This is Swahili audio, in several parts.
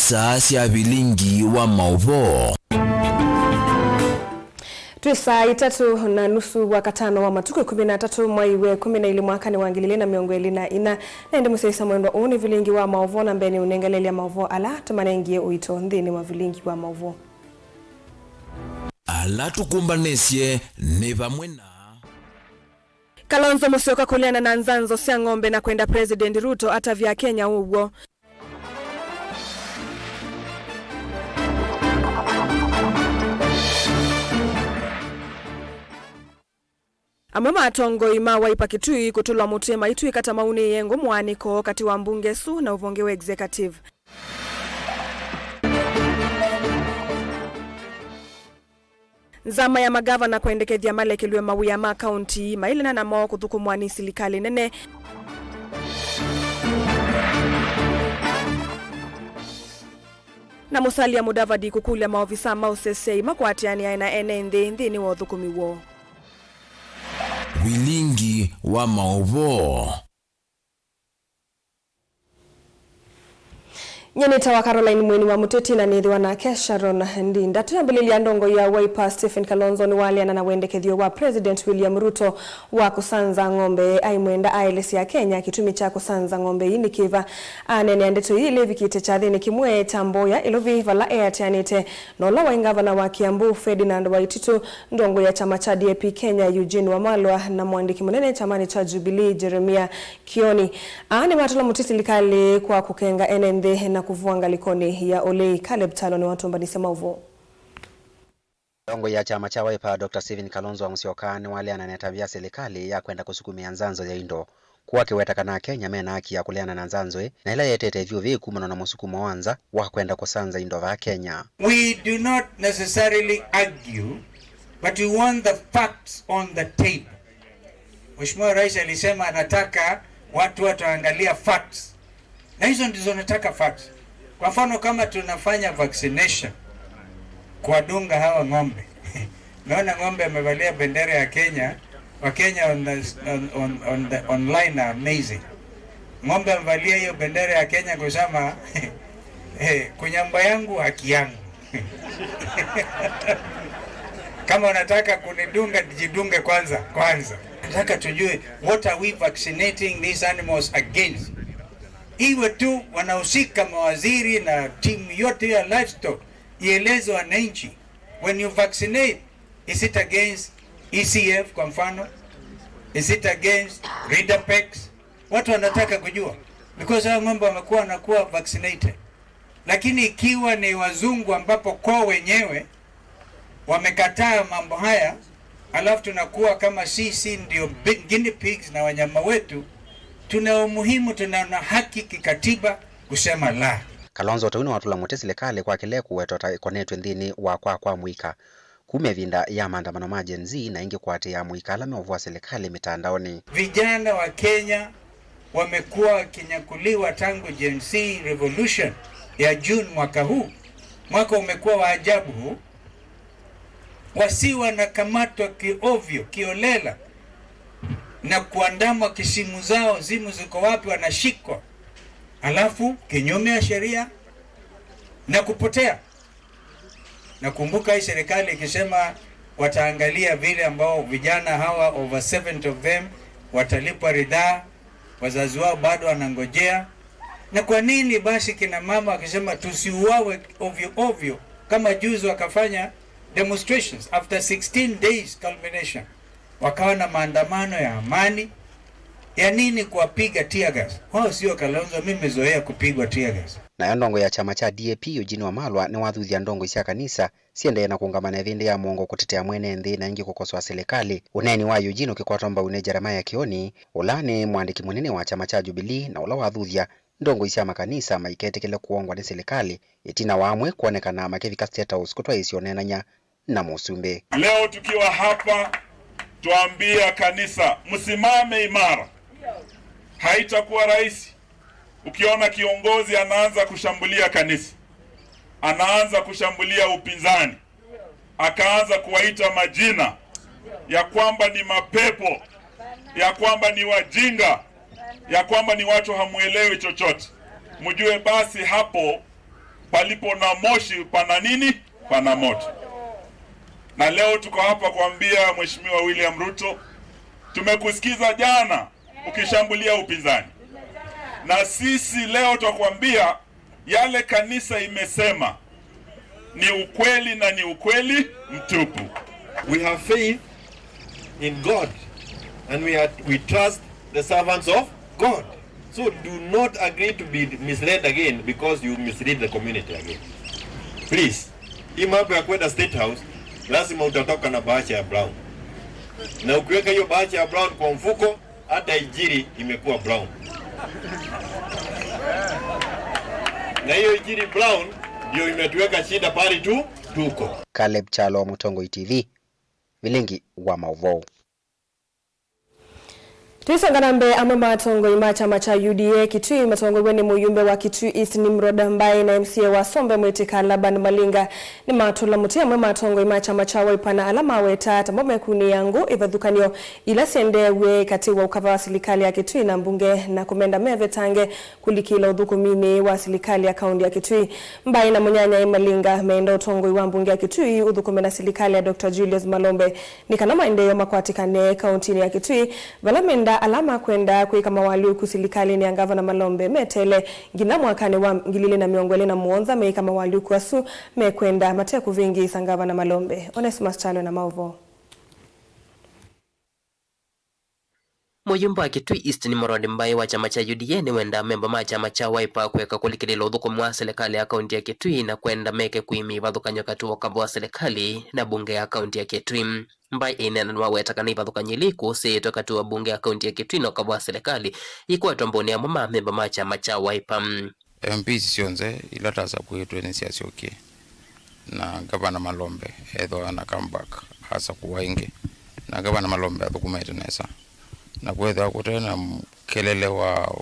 saa cia bilingi wa mauvo. Saa 3:30 wakatano wa matuko 13 mwai we 12 mwaka ni wangilile na miongo elina ina na ende musesa mwendo uni vilingi wa mauvo na mbeni unengelele mauvo ala tumanengie uito ndini wa vilingi wa mauvo ala tukumbanesye ne bamwena Kalonzo Musyoka kuliana na nzanzo cia ng'ombe na kwenda President Ruto ata vya Kenya ugo. Amama atongo ima waipa kitui kutulwa mutema itui kata mauni yengo mwaniko kati wa mbunge su na uvongewe executive. Nzama ya magavana kuendekethia malekilwe mawuya ma county mailena na mao kuthukumwani silikali nene. Na Musalia Mudavadi kukulia maofisa mausesei makwatiani aina ene nthini wa uthukumiwo. Bilingi wa mauvo. Nyeneta wa Caroline Mweni wa Muteti na nithiwa na Sharon Ndinda tunabililia ndongo ya Wiper Stephen Kalonzo ni waliana na wendekethio wa President William Ruto wa kusanza ng'ombe aimwenda ailesi ya Kenya kitumi cha kusanza ng'ombe ini kiva anene andeto ile vikite cha thini kimwe tamboya ilovi vala airtianite nola wa ingavana wa Kiambu Ferdinand Waititu ndongo ya chama cha DAP Kenya Eugene Wamalwa na mwandiki munene chamani cha Jubilee Jeremiah Kioni ani matula Muteti likali kwa kukenga NND na kuvuanga likoni ya Olei Caleb Talo ni watu mbadise mauvo. Ndongo ya chama cha Wiper Dr. Stephen Kalonzo wa Musyoka ni wale ananetambia serikali ya kwenda kusukumia nzanzo ya indo kuwa kiwetaka na Kenya mena haki ya kuleana na nzanzo na ila yetete hivyo vikumano na musukumo wanza wa kwenda kusanza indo va Kenya. We do not necessarily argue, but we want the facts on the table. Mheshimiwa Rais alisema anataka watu wataangalia facts. Na hizo ndizo nataka facts. Kwa mfano kama tunafanya vaccination kwa dunga hawa ng'ombe. Naona ng'ombe amevalia bendera ya Kenya. Wa Kenya on the online are amazing. Ng'ombe amevalia hiyo bendera ya Kenya kusema kunyamba yangu haki yangu. Kama unataka kunidunga jidunge kwanza. Nataka tujue what are we vaccinating these animals against. Iwe tu wanahusika mawaziri na timu yote ya livestock ielezo wananchi when you vaccinate, is it against ECF kwa mfano, is it against Ridapex? Watu wanataka kujua because hao ng'ombe wamekuwa wanakuwa vaccinated. Lakini ikiwa ni wazungu ambapo kwa wenyewe wamekataa mambo haya, alafu tunakuwa kama sisi ndio guinea pigs na wanyama wetu, tuna umuhimu, tuna haki kikatiba kusema la. Kalonzo tawini watula Muteti serikali kwa kile kuwetota konetwe ndini wa kwa mwika kumevinda ya maandamano majenzi na ingi kwate ya mwika ala meovua serikali mitandaoni. Vijana wa Kenya wamekuwa wakinyakuliwa tangu Gen Z revolution ya June mwaka huu. Mwaka umekuwa wa ajabu huu. Wasiwa na kamatwa kiovyo, kiolela na kuandamwa kisimu zao, zimu ziko wapi wanashikwa. Alafu kinyume ya sheria na kupotea. Nakumbuka hii serikali ikisema wataangalia vile ambao vijana hawa over 70 of them watalipwa ridhaa, wazazi wao bado wanangojea. Na kwa nini basi kina mama wakisema tusiuawe ovyo ovyo kama juzi wakafanya demonstrations after 16 days culmination. Wakawa na maandamano ya amani. Ya nini kuwapiga tear gas? Wao sio Kalonzo, mimi nimezoea kupigwa tear gas. Na ndongo ya chama cha DAP Eugene Wamalwa ni wathuthia ndongo cia kanisa siende na kuungamana vinde ya mwongo kutetea mwene nthi na ingi kukosoa serikali. Uneni wa Eugene ukikwatomba une Jeremiah Kioni ulane mwandiki munene wa chama cha Jubilee na ula wathuthia ndongo cia makanisa maiketekele kuongwa ni serikali itina wamwe kuonekana makevika State House kutwa isionenanya na musumbe. Leo tukiwa hapa tuambia kanisa msimame imara. Haitakuwa rahisi ukiona kiongozi anaanza kushambulia kanisa, anaanza kushambulia upinzani, akaanza kuwaita majina ya kwamba ni mapepo, ya kwamba ni wajinga, ya kwamba ni watu hamuelewi chochote. Mjue basi hapo palipo na moshi pana nini? Pana moto. Na leo tuko hapa kuambia Mheshimiwa William Ruto, tumekusikiza jana ukishambulia upinzani. Na sisi leo tutakwambia yale kanisa imesema ni ukweli na ni ukweli mtupu. We have faith in God and we trust the servants of God. So do not agree to be misled again because you mislead the community again. Please, hii mambo ya kwenda State House lazima utatoka na bahasha ya brown. Na ukiweka hiyo bahasha ya brown kwa mfuko, hata ijiri imekuwa brown. Na hiyo ijiri brown ndio imetuweka shida pale tu tuko. Caleb Chalo, Mutongo TV, Vilingi wa Mauvoo. Tuisongana mbe amwe matongo ima chama cha UDA Kitui matongo wene muyumbe wa Kitui East Nimrod ambaye na MCA wa Sombe Mwitika Laban Malinga ni matula mutia amwe matongo ima chama cha Wiper na alama weta tambome kuni yangu ivadhukanio ila siendewe katiwa ukava wa serikali ya Kitui na mbunge na kumenda meve tange kulikila udhuku mimi wa serikali ya kaundi ya Kitui mbaye na munyanya Malinga meenda utongo iwa mbunge ya Kitui udhuku mena serikali ya Dr. Julius Malombe nikanama endeyo makwatikane kauntini ya Kitui valamenda alama kwenda kuika mawali kusilikali ni angava na Malombe metele ngina mwakane wa ngilile na miongole na muonza meika mawali kuasu mekwenda mateku vingi sangava na Malombe. Onesimus Chalo na Mauvoo. Muyumba wa Kitui East Nimrod mbaye wa chama cha UDA ni wenda memba ma chama cha Wiper kuweka kulikililo udhuku mwa serikali ya kaunti ya Kitui na kwenda meke kuimi vadhukanyo katuwa kabwa serikali na bunge ya kaunti ya Kitui mbaye inenanwa wetakana ivadhukanyiliku sito katuwa bunge ya kaunti ya Kitui na kabwa serikali ikuwa tomboni ya mama memba ma chama cha Wiper. MP sionze ilataza kuitwe ni siasi okay na Gavana Malombe edho ana comeback hasa kuwaingi na Gavana Malombe adhukumete nesa na kwetha kutena kelele wa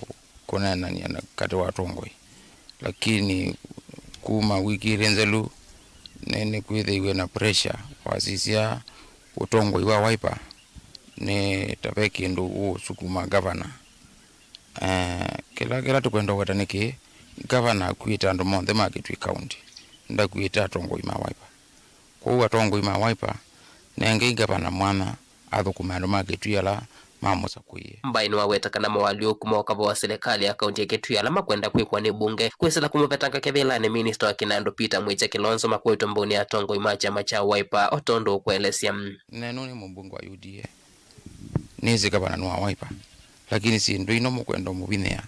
kunena ni kati wa tongoi lakini kuma wiki renzelu nene kwethe iwe na pressure wasisia utongoi wa Wiper ne tabeki ndo sukuma governor kila tukwenda wataniki governor kuita ndo monde ma Kitui county nda kuita tongoi ma Wiper kwa tongoi ma Wiper nenge governor mwana athukuma ndo ma Kitui ala mamosa kuye mbaye ni wawetakana mawali ukuma wa serikali ya kaunti ya Kitui alama kwenda kwikwa ni bunge kwesela kumuvetanga kevela ni minister wa Kinando Peter Mwicha Kilonzo makwetu mboni ya tongo ima chama cha Wiper otondo kuelesya neno ni mbungu wa UDA nizi Gavana ni wa Wiper lakini si ndo ino mkwenda mubinea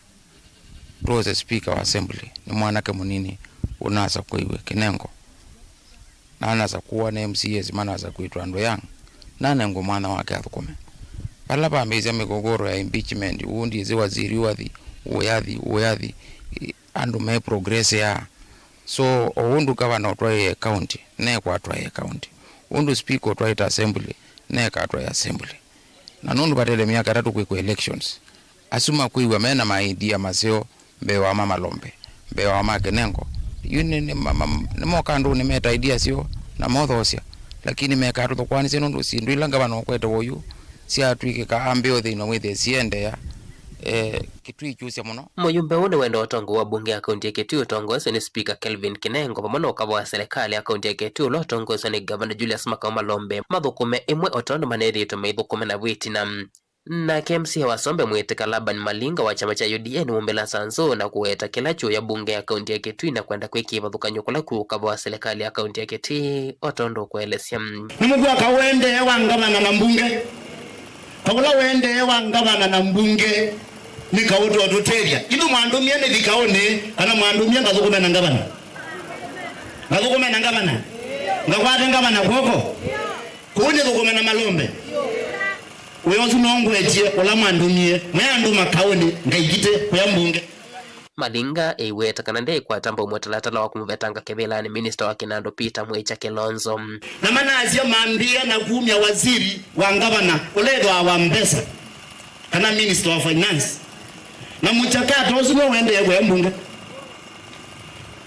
process speaker wa assembly ni mwanake munini unasa kuiwe Kinengo na anasa kuwa na MCA zimanaza kuitwa ando yang na nengo mwana wake athukume pala pa meza migogoro ya impeachment undi zi waziri uyadhi ando me progress ya so undu Gavana otwaye county ne kwa atwaye county undu speaker otwaye assembly ne ka atwaye assembly na nundu batele miaka 3 kwa elections asuma kuiwa mena maidia maseo bewa mama Malombe bewa mama Kinengo yuni ni moka ndo ni meta idea sio na modhosia lakini meka to kwani sino ndo si ndwila Gavana okwete woyu si atwike ka ambeo thino withe siende ya Kitui chusia muno muyumbe une wenda otongo wa bunge ya kaunti ya Kitui otongoza ni speaker Kelvin Kinengo pamono kabwa serikali ya kaunti ya Kitui otongoza ni Governor Julius Malombe mathukume imwe otondo manerito maithukume na witina na KMC wa Sombe Mwitika Laban Malinga wa chama cha UDA ni umbela sanzo na kuweta kilacho ya bunge ya kaunti ya Kitui na kwenda kwikiva dhukanyo kula kukabwa serikali ya kaunti ya Kitui otondo kuelesya nimugwa kawende wa Gavana na mbunge Pagula wende wa Gavana na mbunge nikauto watuteria idu mwandumia ni dhikaone kana mwandumia ngazukume na Gavana ngazukume na Gavana ngakwate Gavana kwoko kuunye dhukume na Malombe weyosu nongwetie ula mwandumie mwanduma kaone ngaigite kwa mbunge Malinga eiweta kanande kwa tambo mwetalata wa kumuvetanga kevela ni minister wa Kinando Peter Mwicha Kilonzo na mana azia maambia na kumia waziri wa Gavana uledo wa Mbesa kana minister wa finance na mchakato usiwe wende kwa mbunge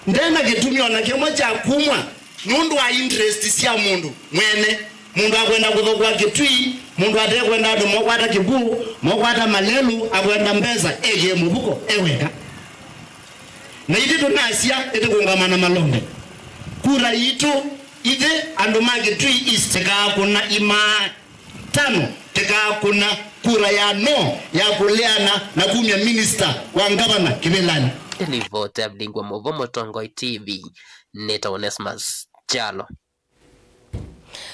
ndena kitumio na kemo cha kumwa nundu wa interest sia mundu mwene mundu akwenda kuthokwa Kitui mundu atekwenda ndo mokwata Kibu mokwata Malelu akwenda Mbesa ege mubuko eweka na ite tunasia ite kungamana malombe kura itu ite andumage tui isteka kuna ima tano teka kuna kura ya no ya kuleana na kumya minister wa ngavana Kimelani. Ni vote abdingwa Movomo Tongoi TV Neta Onesmus Chalo.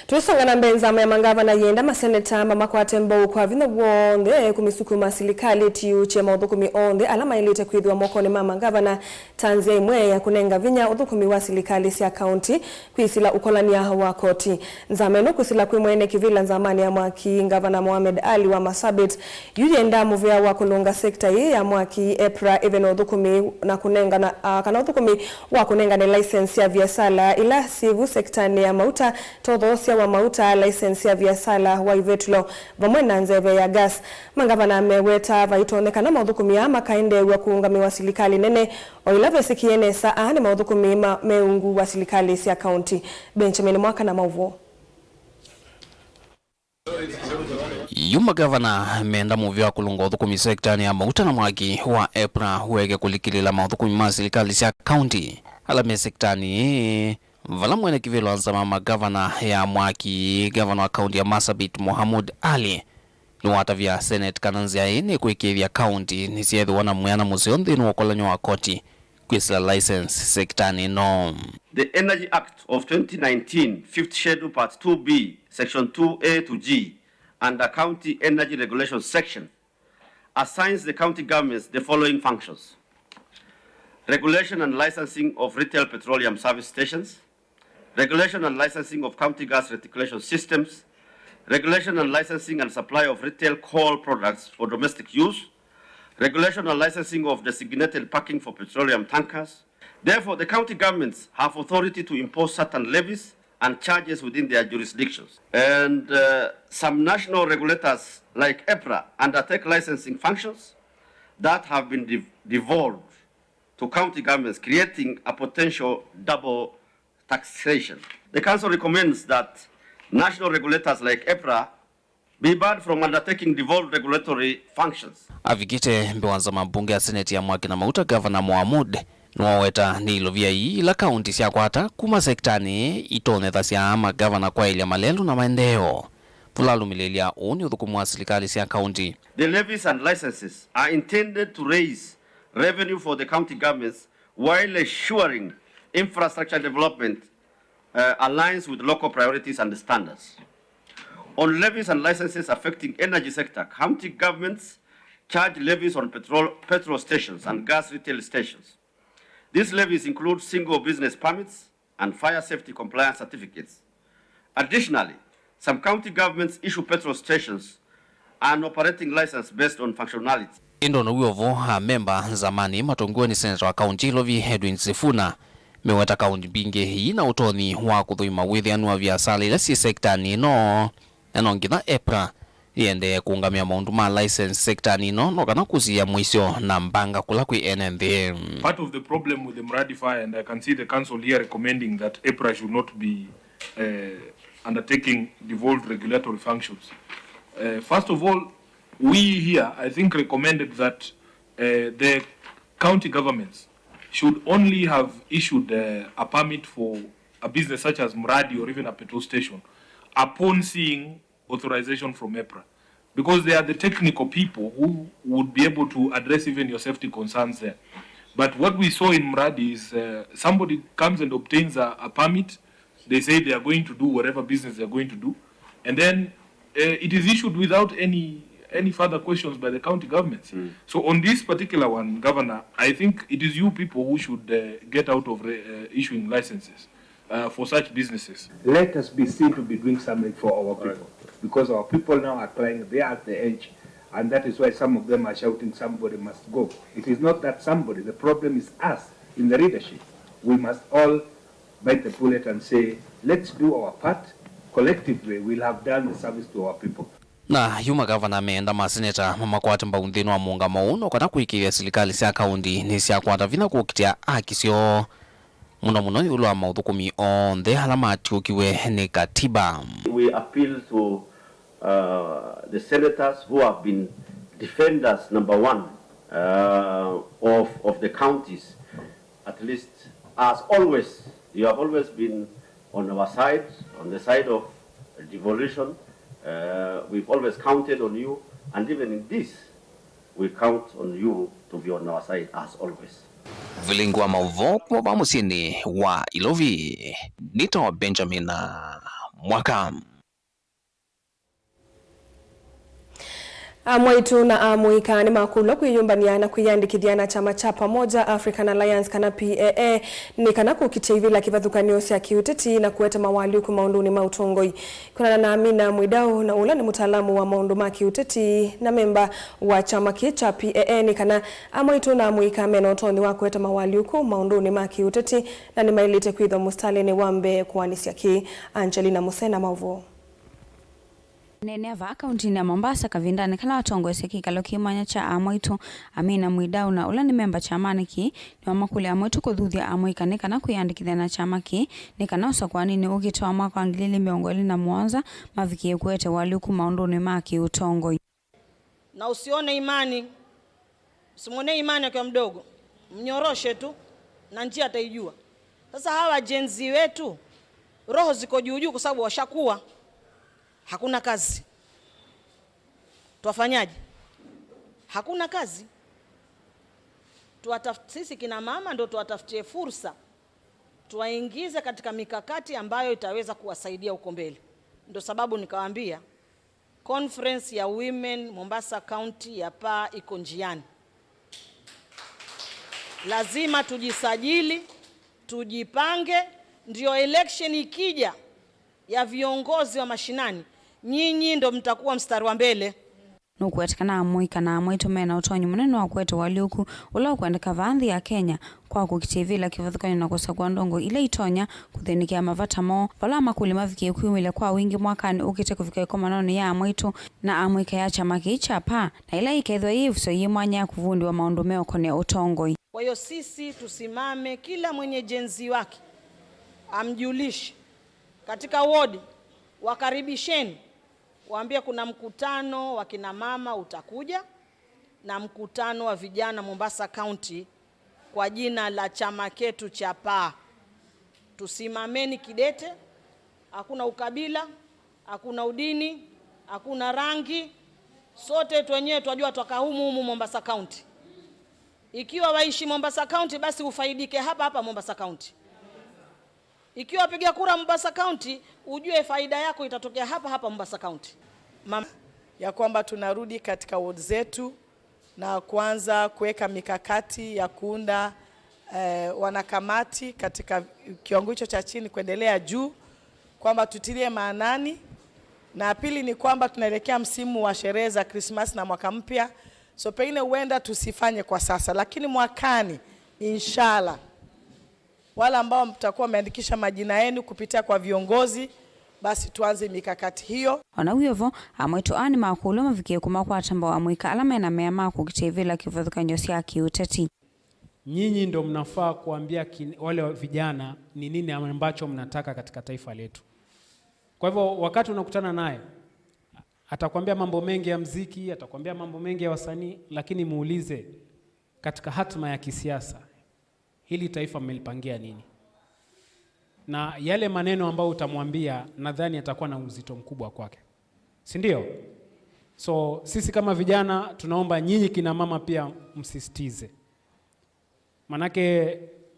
Tuisongana mbenza ya mangavana yenda maseneta mamakwate mbou kwa vina wonde kumisukuma silikali tiuche maudhukumi onde alama ilite kuidhua mokone mangavana tanzia imwe ya kunenga vinya udhukumi wa silikali siya kaunti kuisila ukolania wa koti. Nzameno kusila kuimwene kivila nzamani ya mwaki ngavana Mohamed Ali wa Masabit yuyenda muvea wa kulunga sekta hii ya mwaki EPRA even udhukumi na kunenga na kana udhukumi wa kunenga ni license ya viasala ila sivu sektani ya mauta todhosia wa mauta license ya viasala wa ivetlo vamwena nzeve ya gas. Mangavana ameweta vaitonekana maudhukumi ya makaende wa kuungami wa silikali nene oilave sikiene saa ni maudhukumi meungu wa silikali siya kaunti. Benjamin Mwaka na mauvo. Yuma gavana meenda muvya kulunga udhukumi sektani ya mauta na mwaki wa EPRA huwege kulikilila maudhukumi ma silikali siya kaunti. Alame sektani vala mwene kivilo anzama magavana ya mwaki gavana wa kaunti ya Marsabit Mohamed Ali nuwata vya Senate kananzia ine kuikivya kaunti nisiedhu wana muyana museondi nuwakolanyo wa koti kuisila license sektani no. The Energy Act of 2019, 5th Schedule Part 2B, Section 2A to G, and the County Energy Regulation Section assigns the county governments the following functions: regulation and licensing of retail petroleum service stations, regulation and licensing of county gas reticulation systems, regulation and licensing and supply of retail coal products for domestic use, regulation and licensing of designated parking for petroleum tankers. Therefore, the county governments have authority to impose certain levies and charges within their jurisdictions. And some national regulators like EPRA undertake licensing functions that have been devolved to county governments, creating a potential double taxation. The council recommends that national regulators like EPRA be barred from undertaking devolved regulatory functions. Avikite mbewanza mabunge ya seneti ya mwaki na mauta gavana Mohamud nuwaweta ni ilovia hii la kaunti siya kwata kuma sektani itonetha siya ama gavana kwa ilia malelu na maendeo. Pulalu milelia uni udhukumu wa silikali siya kaunti. The levies and licenses are intended to raise revenue for the county governments while assuring infrastructure development aligns with local priorities and standards. On levies and licenses affecting energy sector, county governments charge levies on petrol stations and gas retail stations. These levies include single business permits and fire safety compliance certificates. Additionally, some county governments issue petrol stations an operating license based on functionality. Indono uyovo member zamani matongwe ni senator wa kaunti Lovi Edwin Sifuna meweta kaunti binge hii na utoni wa kuthuima withianu wa viasala ila si sektani no enongitha EPRA yende kuungamia maundu ma license sektani no kana kuzia mwisho na mbanga kula kui NNV. Part of the problem with the Mradi fire, and I can see the council here recommending that EPRA should not be undertaking devolved regulatory functions. First of all, we here, I think, recommended that the county governments should only have issued a permit for a business such as Mradi or even a petrol station upon seeing authorization from EPRA, because they are the technical people who would be able to address even your safety concerns there. But what we saw in Mradi is somebody comes and obtains a permit, they say they are going to do whatever business they are going to do, and then it is issued without any further questions by the county governments. So on this particular one, Governor, I think it is you people who should get out of issuing licenses for such businesses. Let us be seen to be doing something for our people, because our people now are trying, they are at the edge, and that is why some of them are shouting somebody must go. It is not that somebody, the problem is us in the leadership. We must all bite the bullet and say, let's do our part. Collectively, we'll have done the service to our people. Na yuma gavana meenda maseneta mama kwata mbaundhinu wa muungamo uno kana kuikiria silikali siya kaunti ni siya kwata vina kukitia akisio muno yulu wa maudhukumi ondhe halama atiukiwe ni katiba. We appeal to the senators who have been defenders, number one, of the counties, at least, as always, you have always been on our side, on the side of devolution. We've always counted on you, and even in this, we count on you to be on our side as always. Vilingwa mauvo kwa musini wa Ilovi, Nito Benjamin Mwaka. Amwaitu na amuika ni makulo kuyumbania na kuyandikithia na chama cha pamoja African Alliance kana PAA ni kana kukitevila kivathukanio cia kiuteti na kueta mawali ku maunduni mautongoi. Kuna na Amina Mwidau na ula ni mutaalamu wa maundu ma kiuteti na memba wa chama cha PAA ni kana amwaitu na amuika menotoni wa kueta mawali ku maunduni ma kiuteti na ni mailite kwitho mustale ni wambe kuanisia ki Angelina Musena Mauvo. Nene ava kaunti ya Mombasa kavindane kala watongwese kikalo kimanya cha amwaitu Amina Mwidau na ula ni memba chamani ki ni wamakule amwaitu kuthuthia amwika ni kana kuyandikithia na chama ki ni kana usakwani ni ugitoa mwaka wa 2017 mavikie kuete waliuku maunduni maki utongoi. Na usione imani, usimwone imani kwa mdogo, mnyoroshe tu na njia ataijua. Sasa hawa jenzi wetu roho ziko juu kwa sababu washakuwa hakuna kazi. Tuwafanyaje? Hakuna kazi. Sisi kina mama ndo tuwatafutie fursa. Tuwaingize katika mikakati ambayo itaweza kuwasaidia huko mbele. Ndio sababu nikawaambia conference ya Women Mombasa County ya PAA iko njiani. Lazima tujisajili, tujipange, ndio election ikija ya viongozi wa mashinani, nyinyi ndo mtakuwa mstari wa mbele. Nukuetikana amwika na amwaitu mena utonyi munene wa kwetu waliuku ula kuandika vandhi ya Kenya kwa kukitivila kivathukanyo na kusakwa ndongo ile itonya kuthinikia mavata mo vala makuli mavikie kuimile kwa wingi mwakani ukite kufika kwa manoni ya amwaitu na amwika ya chama cha PAA na ila ikaithwa hivyo yimwanya ya kuvundi wa maundumeo kone utongoi. Kwa hiyo sisi tusimame, kila mwenye jenzi wake amjulishe katika wodi, wakaribisheni, waambie kuna mkutano wa kina mama utakuja na mkutano wa vijana Mombasa County kwa jina la chama chetu cha PAA. Tusimameni kidete, hakuna ukabila, hakuna udini, hakuna rangi, sote wenyewe tunajua toka humu Mombasa County. Ikiwa waishi Mombasa County basi ufaidike hapa Mombasa County. Ikiwa piga kura Mombasa County, ujue faida yako itatokea hapa Mombasa County. Ya kwamba tunarudi katika ward zetu na kuanza kuweka mikakati ya kuunda wanakamati katika kiwango hicho cha chini kuendelea juu, kwamba tutilie maanani. Na pili ni kwamba tunaelekea msimu wa sherehe za Christmas na mwaka mpya. So pengine huenda tusifanye kwa sasa, lakini mwakani inshallah wala ambao mtakuwa wameandikisha majina yenu kupitia kwa viongozi, basi tuanze mikakati hiyo. Wanawiyovo amwaitu ani makulu mavikie kumakwa atamba wa amwika alama na meama kukitevila kivathukanyo cia kiuteti. Nyinyi ndo mnafaa kuambia wale vijana ni nini ambacho mnataka katika taifa letu. Kwa hivyo wakati unakutana naye atakwambia mambo mengi ya mziki, atakwambia mambo mengi ya wasanii, lakini muulize katika hatma ya kisiasa hili taifa mmelipangia nini? Na yale maneno ambayo utamwambia nadhani atakuwa na uzito mkubwa kwake. Si ndio? So sisi kama vijana tunaomba nyinyi kina mama pia msisitize. Manake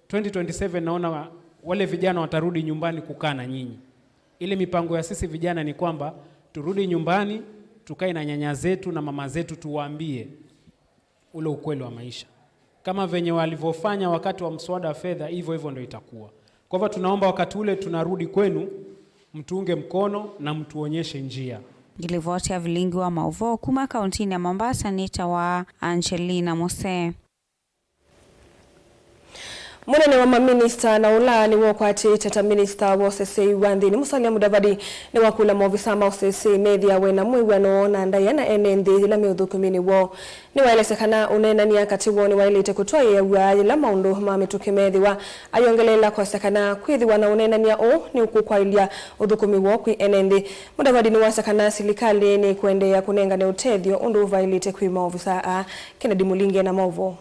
2027 naona wale vijana watarudi nyumbani kukaa na nyinyi. Ile mipango ya sisi vijana ni kwamba turudi nyumbani, tukae na nyanya zetu na mama zetu tuwaambie ule ukweli wa maisha. Kama venye walivyofanya wakati wa mswada wa fedha, hivyo ndio itakuwa. Kwa hivyo tunaomba wakati ule tunarudi kwenu, mtuunge mkono na mtuonyeshe njia. Gilivoti ya vilingi wa Mauvo kuma kauntini ya Mombasa nita wa Angelina Mose. Munene wa maminista na ula ni wokwati tata minista wa OCC wandhi ni Musalia Mudavadi ni wakula maofisa ma OCC media wena mwiwano na ndayana enendi ila miudhukumini wo ni waelesekana unena ni akati wo ni wailite kutoa ya ila maundu mamituki medhiwa ayongelela kwa sekana kwithiwa na unena ni o ni ukukwailia udhukumi wo kwi enendi. Mudavadi ni wasakana silikali ni kuende ya kunenga ne utethio undu vailite kwi maofisa a Kennedy Mulinge na Mauvo.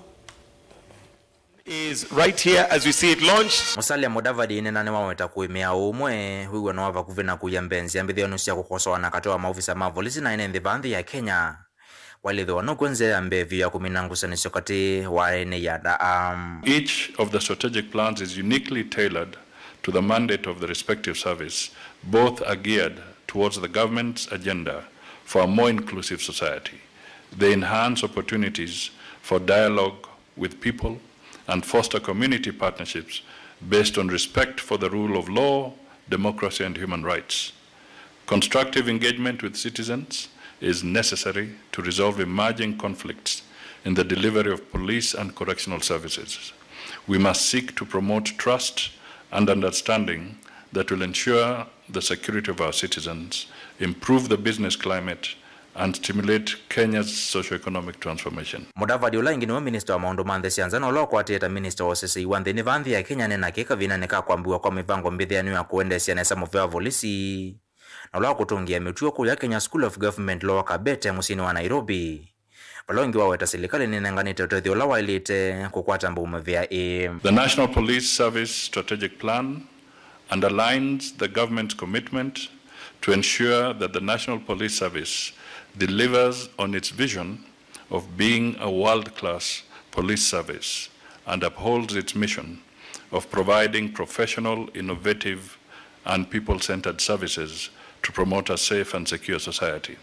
is right here as we see it launched. Musalia Mudavadi nena ne waweta kuimia umwe huiwe no wava kuvina kuyambenzi ambithio nusia kukosoa na katoa maofisa ma polisi na ine ndibandhi ya Kenya walidho no kwenze ambevi ya kuminangusanisho kati wa ene yada Each of the strategic plans is uniquely tailored to the mandate of the respective service. Both are geared towards the government's agenda for a more inclusive society. They enhance opportunities for dialogue with people and foster community partnerships based on respect for the rule of law, democracy, and human rights. Constructive engagement with citizens is necessary to resolve emerging conflicts in the delivery of police and correctional services. We must seek to promote trust and understanding that will ensure the security of our citizens, improve the business climate, and stimulate Kenya's socio-economic transformation. Mudavadi ulangi niwe minister wa maundu manthe sianzana uloko ateta minister wa sisi iwanthe ni vandhi ya Kenya nena keka vina neka kuambiwa kwa mivango mbithi ya niwa kuendesya nesa mufewa volisi na uloko kutungia mituo kuu ya Kenya School of Government Lower Kabete musini wa Nairobi. Walongi waweta silikali ninenganite utethi ulawa ilite kukwata mbume vya The National Police Service Strategic Plan underlines the government's commitment to ensure that the National Police Service delivers on its vision of being a world-class police service and upholds its mission of providing professional, innovative, and people-centered services to promote a safe and secure society.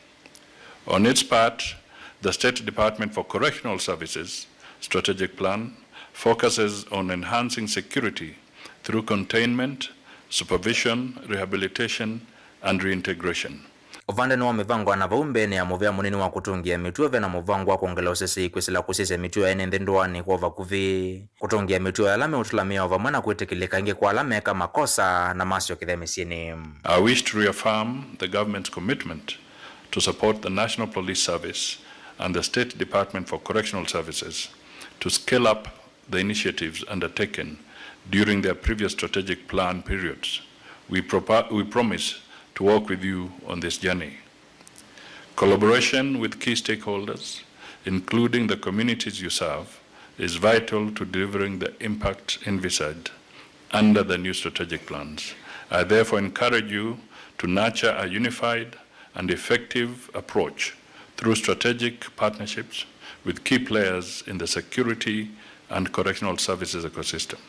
On its part, the State Department for Correctional Services strategic plan focuses on enhancing security through containment, supervision, rehabilitation, and reintegration. Uvande nuwa mivango anavaumbe ni ya muvea munini wa kutungia mituo vena muvango wa kuongela usisi kwisila kusise mituo ya ene ndenduani kwa vakuvi. Kutungia mituo ya lame utulamia uvamana kuitikilika inge kwa lame kama kosa na masio kithemisieni. I wish to reaffirm the government's commitment to support the National Police Service and the State Department for Correctional Services to scale up the initiatives undertaken during their previous strategic plan periods. We promise to work with you on this journey. Collaboration with key stakeholders, including the communities you serve, is vital to delivering the impact envisaged under the new strategic plans. I therefore encourage you to nurture a unified and effective approach through strategic partnerships with key players in the security and correctional services ecosystem.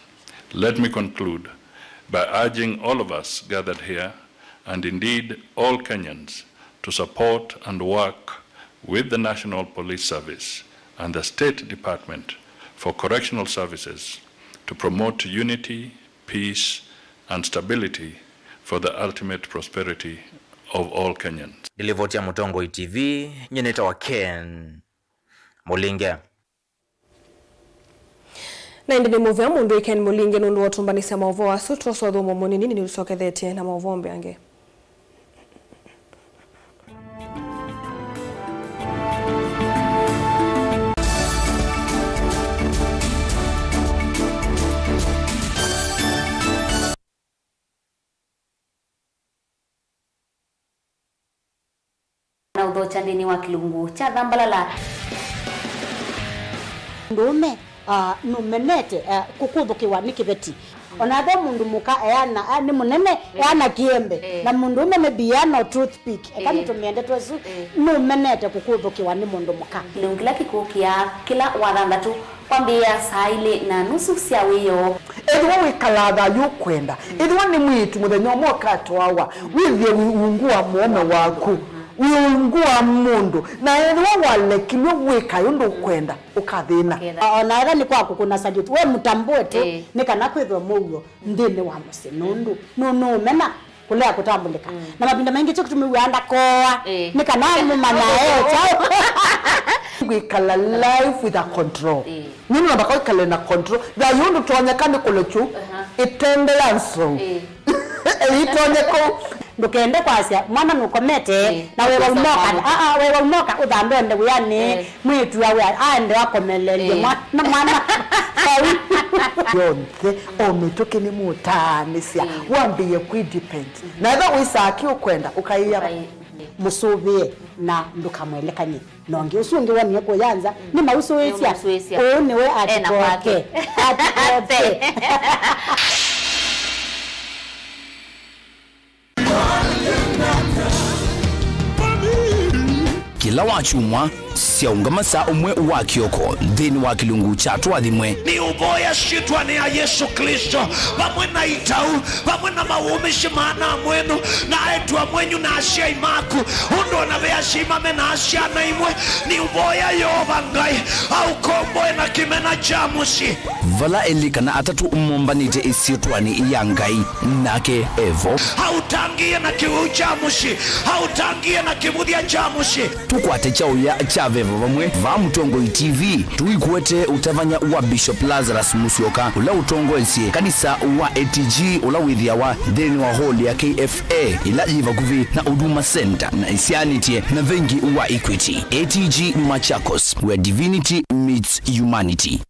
Let me conclude by urging all of us gathered here, and indeed all Kenyans, to support and work with the National Police Service and the State Department for Correctional Services to promote unity, peace, and stability for the ultimate prosperity of all Kenyans. Dilivotia Mutongo TV, nyeneta wa Ken Mulinge. Na ndi muvya mundu Ken Mulinge nundu watumbanisa maovo wa sutro so dhumo munini ni usokethete na maovo mbeange. Na udho chandini wa Kilungu cha Dhambalala ndume numenete kukuthukiwa ni kibeti onathe mundu muka eyana ni munene eyana kiembe na mundu ume ne biano toothpick ekani tumiende twesu numenete kukuthukiwa ni mundu muka Kilungila kikukia kila wathandatu kwambia saile na nusu cia wiyo edwa wikalaga yukwenda edwa ni mwitu muthenya mwoka twawa withie ungua muome waku wiungua mundu na edwa wale kimwe wika yundu kwenda ukathina ona era ni kwaku kuna salute we mutambue tu nikana kwithwa mugo ndine wa musinundu no mena kulea kutambulika na mapinda mengi cyo kutumiwanda koa nikana mumana chao wikala life with a control nini nabaka wikala na control da yundu twanyakane kulechu itendelanso itonyeko ndukende kwasya mwana nukomete na wewe umoka wewe umoka udambende uyani mwitu yawe aende wakomelele mwana yonke ometoke ni mutanisia wambiye kudepend na eza wisaki ukwenda ukaiya musubie na ndukamwelekanye nonge usunge wani yako yanza ni mauso wesia niwe atikoke kila wachumwa siaungama saa umwe wa kioko dhini wa kilungu chatu adhimwe ni uboya shitwa ni ya Yesu Kristo bamwe na itau bamwe na mawumishi maana mwenu na etua mwenyu na asia imaku undo na vea shimame na asia na imwe ni uboya yobangai au komboe na kimena jamusi vala elika na atatu umombanite isiotwani iyangai nake evo hautangie na kiujamusi hautangie na kimudia jamusi tukwate chao ya chavevo vamwe va Mutongoi TV tuikuwete utavanya wa Bishop Lazarus Musyoka ula utongoesie kanisa wa ATG ula withia wa dheni wa hall ya KFA ila jiva kuvi na Huduma Center na isianitie na vengi wa Equity ATG Machakos where divinity meets humanity.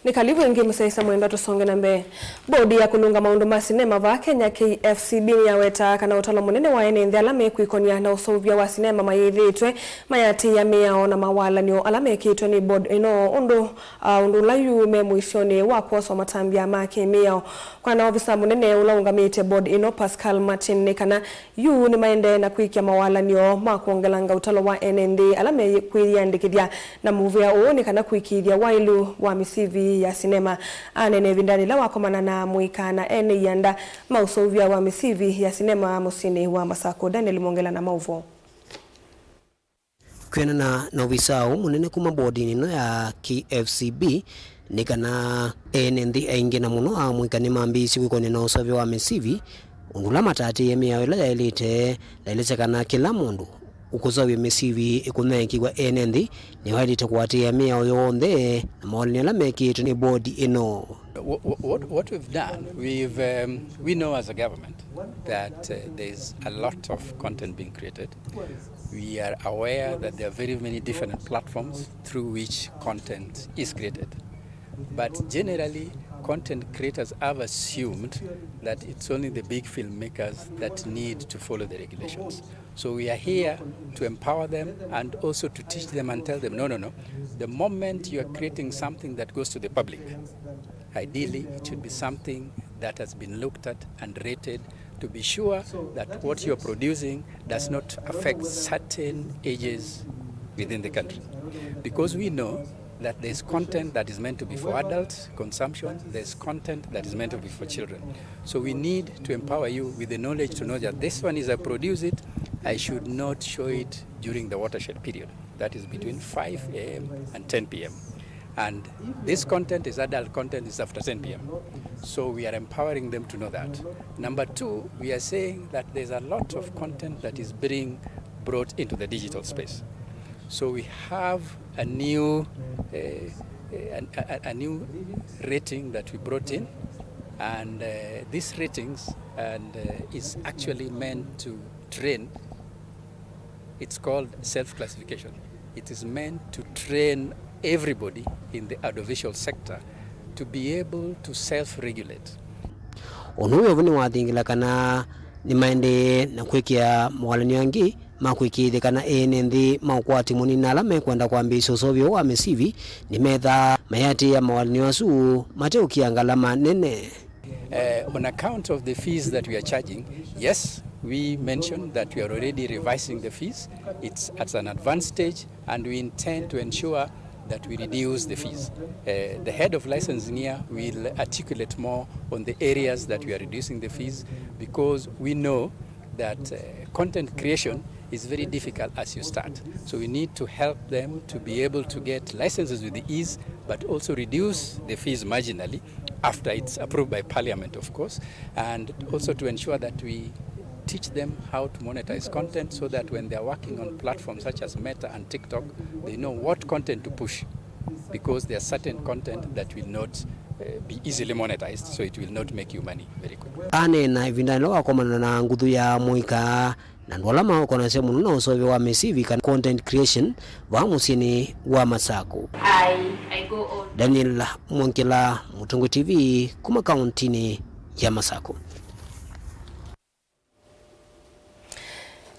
Ni kalibu ingi msaisa mwenda tusonge na mbe. Bodi ya kulunga maundu ma sinema va Kenya KFCB ni yaweta kana utalo munene wa ene nthi alame kuikonia na usovia wa sinema mayithitwe mayati ya miao na mawala nio alame kitwe ni board ino undu layu me muishoni wa kuoswa matambia make miao kwa na ofisa munene ulaungamite board ino Pascal Martin ne kana yu ni maende na kuikia mawala nio makuongelanga utalo wa ene nthi alame kuiandikithia na muvia uoni kana kuikiithia wailu wa misivi ya sinema anene vindani la wakomana na muika na ene yanda mausovia wa misivi ya sinema musini wa Masako. Daniel Mongela na mauvo kwena na ofisa munene kuma bodi nino ya KFCB nikana ene nthi aingi na muno amuika ni mambisi kwikone na usovia wa misivi undula matati yemia wela yailite lailecekana kila mundu ukuzawe mesivi ikunenki kwa enendi ni walite kuatia miao yonthe na maolini ala mekitu ni bodi ino. What we've done, we know as a government that there's a lot of content being created. We are aware that there are very many different platforms through which content is created. But generally, content creators have assumed that it's only the big filmmakers that need to follow the regulations. So we are here to empower them and also to teach them and tell them, no. The moment you are creating something that goes to the public, ideally it should be something that has been looked at and rated to be sure that what you're producing does not affect certain ages within the country. Because we know that there's content that is meant to be for adult consumption, there's content that is meant to be for children. So we need to empower you with the knowledge to know that this one is I produce it, I should not show it during the watershed period. That is between 5 a.m. and 10 p.m. And this content is adult content is after 10 p.m. So we are empowering them to know that. Number two, we are saying that there's a lot of content that is being brought into the digital space. So we have a new rating that we brought in, and these ratings is actually meant to train. It's called self-classification. It is meant to train everybody in the audiovisual sector to be able to self-regulate. Onuwe vuni wathingila kana ni maende na kwekia mwalani wangi makwikithia kana ene nthi maukwati munini ala mekwenda kwambisha usovio wa mesivi ni metha mayati ya mawalini wasu mateukia ngalama nene. On account of the fees that we are charging, yes, we mentioned that we are already revising the fees. It's at an advanced stage, and we intend to ensure that we reduce the fees. The head of licensing here will articulate more on the areas that we are reducing the fees, because we know that content creation is very difficult as you start. So we need to help them to be able to get licenses with the ease, but also reduce the fees marginally after it's approved by Parliament, of course, and also to ensure that we teach them how to monetize content so that when they're working on platforms such as Meta and TikTok, they know what content to push, because there are certain content that will not be easily monetized, so it will not make you money very quickly. Ane na ivindani lawa komana na nguthu ya muika na ndwalama ukona semu nuna usovi wa mesivi kan content creation wa musini wa Masako. I go on. Daniel Mwankela, Mutungu TV, kuma kauntini ya Masako.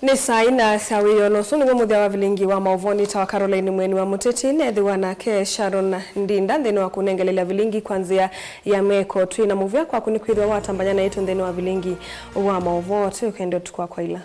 Ni saina sawiyo no sunu muthia wa vilingi wa mauvoni tawa Caroline Mweni wa Muteti nethiwa nake Sharon Ndinda nthini wa kunengelela vilingi kwanzia ya meko twina muvia kwa kunikwithwa watambanya na itu nthini wa vilingi wa mauvo tu kendo tukwa kwa ila.